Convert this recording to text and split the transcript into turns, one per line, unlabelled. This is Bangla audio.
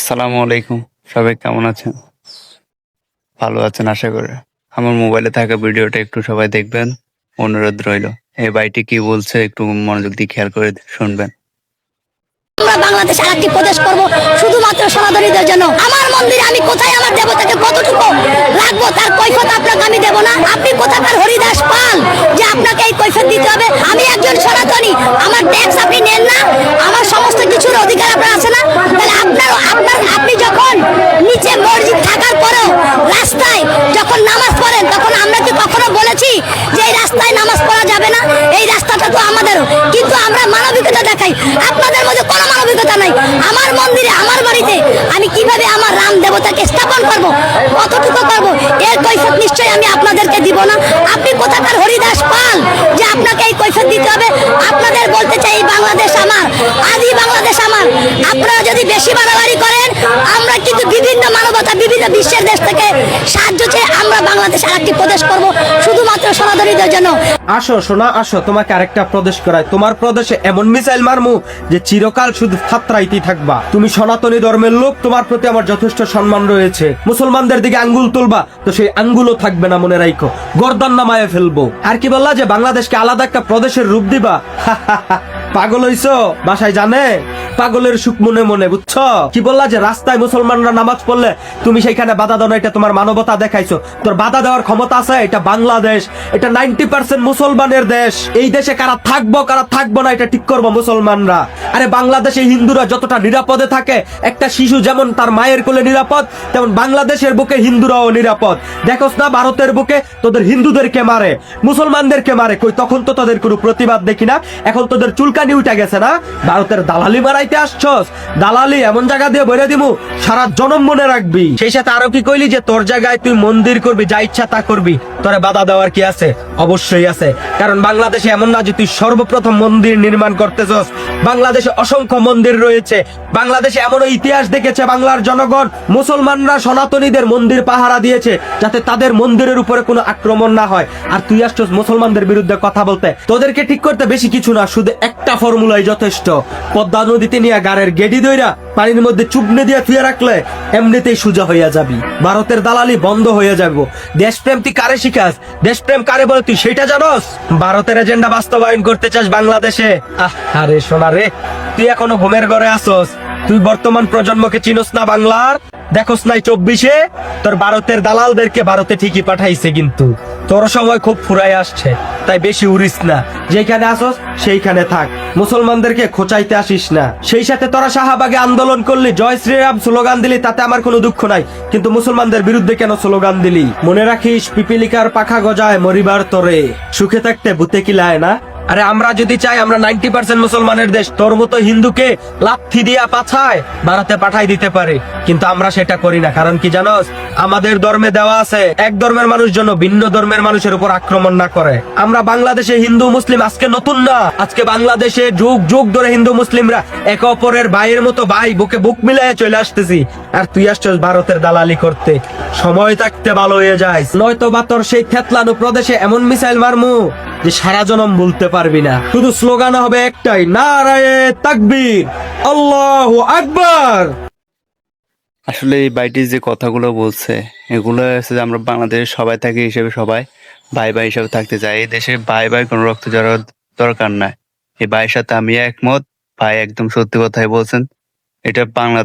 আসসালামু আলাইকুম। সবাই কেমন আছেন? ভালো আছেন আশা করি। আমার মোবাইলে থাকা ভিডিওটা একটু সবাই দেখবেন। অনুরোধ রইল। এই ভাইটি কি বলছে একটু মনোযোগ দিয়ে খেয়াল করে শুনবেন।
আমরা বাংলাদেশ আরেকটি প্রদেশ করব শুধুমাত্র সনাতনীদের জন্য। আমার মন্দিরে আমি কোথায় আমার দেবতাকে কতটুকু রাখবো তার কৈফিয়ত আপনাকে আমি দেব না। আপনি কোথাকার হরিদাস পাল যে আপনাকে এই কৈফিয়ত দিতে হবে? আমি একজন সনাতনী, আমার ট্যাক্স আপনি নেন না, আমার সমস্ত কিছুর অধিকার আপনার আছে না? তাহলে আপনি যখন নিচে মসজিদ থাকার পরেও রাস্তায় যখন নামাজ পড়েন তখন আমরা কি কখনো বলেছি যে এই রাস্তায় নামাজ পড়া যাবে না? এই রাস্তাটা তো আমাদেরও, কিন্তু আমরা মানবিকতা দেখাই। আপনাদের মধ্যে কোনো মানবিকতা নাই। আমার মন্দিরে আমার বাড়িতে আমি কিভাবে আমার রাম দেবতাকে স্থাপন করব, কতটুকু করব, এর কৈফিয়ত নিশ্চয়ই আমি আপনাদেরকে দিব না। আপনি কোথাকার হরিদাস পাল যে আপনাকে এই কৈফিয়ত দিতে হবে? আপনাদের বলতে চাই এই বাংলাদেশ আমার, আদি বাংলাদেশ আমার। আপনারা যদি বেশি বাড়াবাড়ি করেন আমরা কিন্তু বিভিন্ন মানবতা বিভিন্ন বিশ্বের দেশ থেকে সাহায্য চেয়ে আমরা বাংলাদেশ আরেকটি প্রদেশ করব শুধুমাত্র সনাতনীদের জন্য।
আসো সোনা আসো, তোমাকে আরেকটা প্রদেশ করায়। তোমার প্রদেশে এমন মিসাইল মারমু যে চিরকাল শুধু ফাত্রাইতেই থাকবা। তুমি সনাতনী ধর্মের লোক, তোমার প্রতি আমার যথেষ্ট সম্মান রয়েছে। মুসলমানদের দিকে আঙ্গুল তুলবা তো সেই আঙ্গুলও থাকবে না, মনে রাখো, গর্দান নামায় ফেলবো। আর কি বললা যে বাংলাদেশকে আলাদা একটা প্রদেশের রূপ দিবা? পাগল হইছো? বাসায় জানে পাগলের সুখ মনে মনে, বুঝছো? কি বললা যে রাস্তায় মুসলমানরা নামাজ পড়লে তুমি সেইখানে বাধা দাও না, এটা তোমার মানবতা দেখাইছো? তোর বাধা দেওয়ার ক্ষমতা আছে? এটা বাংলাদেশ, এটা 90% মুসলমানের দেশ। এই দেশে কারা থাকবো কারা থাকবো না এটা ঠিক করবো মুসলমানরা। আরে বাংলাদেশে হিন্দুরা যতটা নিরাপদে থাকে, একটা শিশু যেমন তার মায়ের কোলে নিরাপদ, তেমন বাংলাদেশের বুকে হিন্দুরাও নিরাপদ। দেখোস না ভারতের বুকে তোদের হিন্দুদেরকে মারে, মুসলমানদেরকে মারে, কই তখন তো তোদের কোনো প্রতিবাদ দেখি না। এখন তোদের চুলকানি উঠে গেছে না? ভারতের দালালি মারাইতে আসছস? দালালি এমন জায়গা দিয়ে বইরে দিমু সারা জনম মনে রাখবি। সেই সাথে আরো কি কইলি যে তোর জায়গায় তুই মন্দির করবি, যা ইচ্ছা তা করবি, তোরে বাধা দেওয়ার কি আছে? অবশ্যই আছে, কারণ বাংলাদেশে এমন না যে তুই সর্বপ্রথম মন্দির নির্মাণ করতেছস। বাংলাদেশে অসংখ্য মন্দির রয়েছে। বাংলাদেশে এমনও ইতিহাস দেখেছে বাংলার জনগণ, মুসলমানরা সনাতনীদের মন্দির পাহারা দিয়েছে যাতে তাদের মন্দিরের উপরে কোনো আক্রমণ না হয়। আর তুই আসছস মুসলমানদের বিরুদ্ধে কথা বলতে। তোদেরকে ঠিক করতে বেশি কিছু না, শুধু একটা ফর্মুলাই যথেষ্ট। পদ্মা নদীতে নিয়ে গাড়ের গেডি দইরা পানির মধ্যে চুবনে দিয়ে থুয়ে রাখলে এমনিতেই সোজা হইয়া যাবি। ভারতের দালালি বন্ধ হয়ে যাবো। দেশপ্রেম তুই কারে শিখাস? দেশপ্রেম কারে বলে তুই সেটা জানোস? ভারতের এজেন্ডা বাস্তবায়ন করতে চাস বাংলাদেশে? আরে সোনা রে, তুই এখনো ঘুমের ঘরে আসোস। তুই বর্তমান প্রজন্মকে চিনোস না বাংলার? দেখোস নাই 24-এ তোর ভারতের দালালদেরকে ভারতে ঠিকই পাঠাইছে, কিন্তু তোর সময় খুব ফুরাই আসছে, তাই বেশি উড়িস না। যেখানে আসোস সেইখানে থাক, মুসলমানদেরকে খোঁচাইতে আসিস না। সেই সাথে তোরা শাহবাগে আন্দোলন করলি, জয় শ্রীরাম স্লোগান দিলি, তাতে আমার কোনো দুঃখ নাই, কিন্তু মুসলমানদের বিরুদ্ধে কেন স্লোগান দিলি? মনে রাখিস, পিপিলিকার পাখা গজায় মরিবার তরে, সুখে থাকতে ভূতে কিলায় না। আরে আমরা যদি চাই আমরা 90% মুসলমানের দেশ, তোর মতো হিন্দুকে লাথি দিয়া পাছায় ভারতে পাঠাই দিতে পারে, কিন্তু আমরা সেটা করি না। কারণ কি জানোস? আমাদের ধর্মে দেওয়া আছে এক ধর্মের মানুষ যেন ভিন্ন ধর্মের মানুষের উপর আক্রমণ না করে। আমরা বাংলাদেশে হিন্দু মুসলিম আজকে নতুন না, আজকে বাংলাদেশে যুগ যুগ ধরে হিন্দু মুসলিমরা একে অপরের ভাইয়ের মতো ভাই বুকে বুক মিলাইয়া চলে আসতেছি। আর তুই আসছস ভারতের দালালি করতে। সময় থাকতে ভালো হয়ে যায়, নয়তো বা তোর সেই থেতলানো প্রদেশে এমন মিসাইল মারমু যে সারা জনম বলতে পারবি না। শুধু স্লোগান হবে একটাই, নারায়ে তাকবীর, আল্লাহু আকবার।
আসলে এই ভাইটি যে কথাগুলো বলছে এগুলো হচ্ছে যে আমরা বাংলাদেশে সবাই থাকি হিসেবে সবাই ভাই ভাই হিসেবে থাকতে চাই। এই দেশে ভাই ভাই কোনো রক্ত জড়ার দরকার নাই। এই ভাইয়ের সাথে আমি একমত। ভাই একদম সত্যি কথাই বলছেন। এটা বাংলা